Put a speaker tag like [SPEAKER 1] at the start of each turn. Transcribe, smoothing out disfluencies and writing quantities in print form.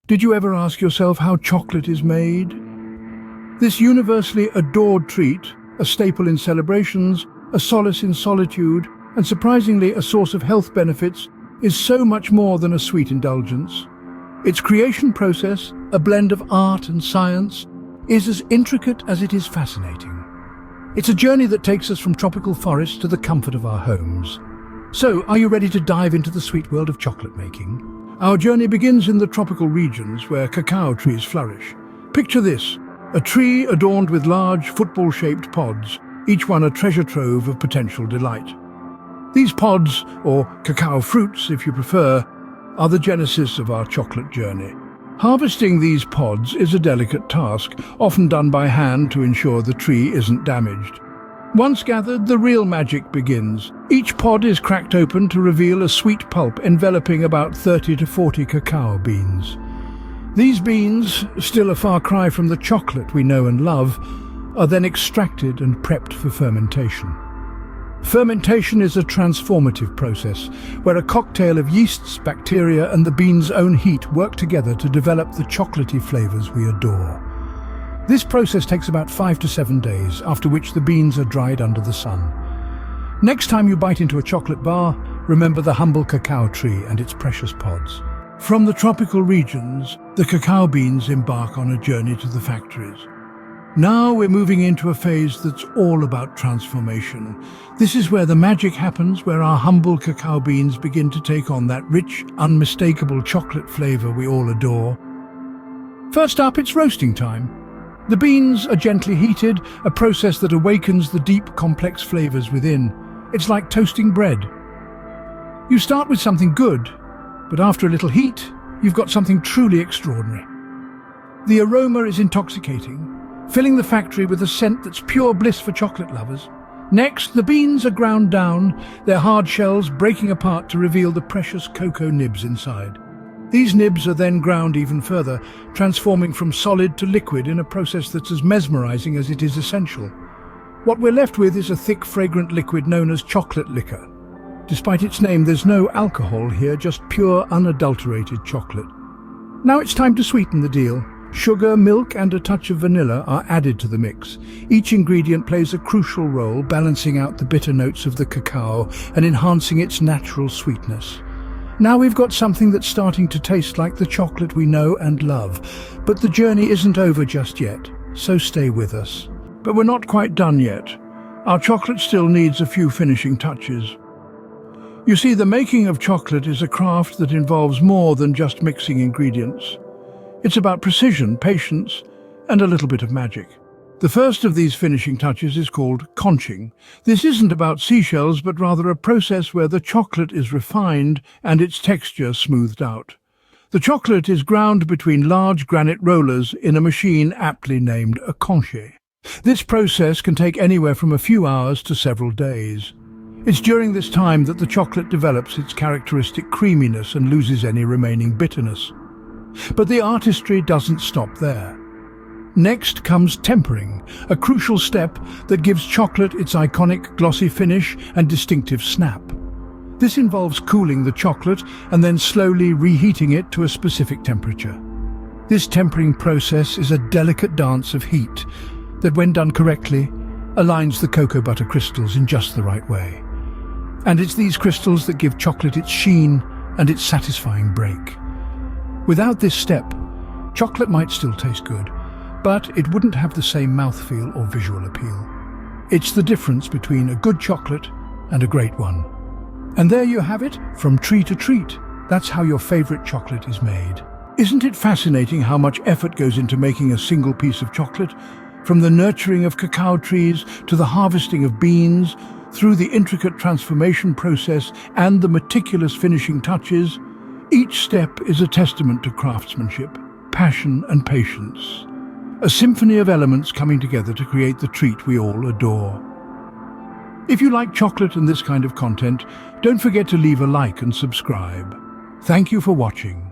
[SPEAKER 1] Did you ever ask yourself how chocolate is made? This universally adored treat, a staple in celebrations, a solace in solitude, and surprisingly a source of health benefits, is so much more than a sweet indulgence. Its creation process, a blend of art and science, is as intricate as it is fascinating. It's a journey that takes us from tropical forests to the comfort of our homes. So, are you ready to dive into the sweet world of chocolate making? Our journey begins in the tropical regions where cacao trees flourish. Picture this, a tree adorned with large football-shaped pods, each one a treasure trove of potential delight. These pods, or cacao fruits if you prefer, are the genesis of our chocolate journey. Harvesting these pods is a delicate task, often done by hand to ensure the tree isn't damaged. Once gathered, the real magic begins. Each pod is cracked open to reveal a sweet pulp enveloping about 30 to 40 cacao beans. These beans, still a far cry from the chocolate we know and love, are then extracted and prepped for fermentation. Fermentation is a transformative process where a cocktail of yeasts, bacteria and the beans' own heat work together to develop the chocolatey flavors we adore. This process takes about 5 to 7 days, after which the beans are dried under the sun. Next time you bite into a chocolate bar, remember the humble cacao tree and its precious pods. From the tropical regions, the cacao beans embark on a journey to the factories. Now we're moving into a phase that's all about transformation. This is where the magic happens, where our humble cacao beans begin to take on that rich, unmistakable chocolate flavor we all adore. First up, it's roasting time. The beans are gently heated, a process that awakens the deep, complex flavors within. It's like toasting bread. You start with something good, but after a little heat, you've got something truly extraordinary. The aroma is intoxicating, filling the factory with a scent that's pure bliss for chocolate lovers. Next, the beans are ground down, their hard shells breaking apart to reveal the precious cocoa nibs inside. These nibs are then ground even further, transforming from solid to liquid in a process that's as mesmerizing as it is essential. What we're left with is a thick, fragrant liquid known as chocolate liquor. Despite its name, there's no alcohol here, just pure, unadulterated chocolate. Now it's time to sweeten the deal. Sugar, milk and a touch of vanilla are added to the mix. Each ingredient plays a crucial role, balancing out the bitter notes of the cacao and enhancing its natural sweetness. Now we've got something that's starting to taste like the chocolate we know and love. But the journey isn't over just yet, so stay with us. But we're not quite done yet. Our chocolate still needs a few finishing touches. You see, the making of chocolate is a craft that involves more than just mixing ingredients. It's about precision, patience, and a little bit of magic. The first of these finishing touches is called conching. This isn't about seashells, but rather a process where the chocolate is refined and its texture smoothed out. The chocolate is ground between large granite rollers in a machine aptly named a conching. This process can take anywhere from a few hours to several days. It's during this time that the chocolate develops its characteristic creaminess and loses any remaining bitterness. But the artistry doesn't stop there. Next comes tempering, a crucial step that gives chocolate its iconic glossy finish and distinctive snap. This involves cooling the chocolate and then slowly reheating it to a specific temperature. This tempering process is a delicate dance of heat that, when done correctly, aligns the cocoa butter crystals in just the right way. And it's these crystals that give chocolate its sheen and its satisfying break. Without this step, chocolate might still taste good, but it wouldn't have the same mouthfeel or visual appeal. It's the difference between a good chocolate and a great one. And there you have it, from tree to treat. That's how your favorite chocolate is made. Isn't it fascinating how much effort goes into making a single piece of chocolate? From the nurturing of cacao trees to the harvesting of beans, through the intricate transformation process and the meticulous finishing touches, each step is a testament to craftsmanship, passion and patience. A symphony of elements coming together to create the treat we all adore. If you like chocolate and this kind of content, don't forget to leave a like and subscribe. Thank you for watching.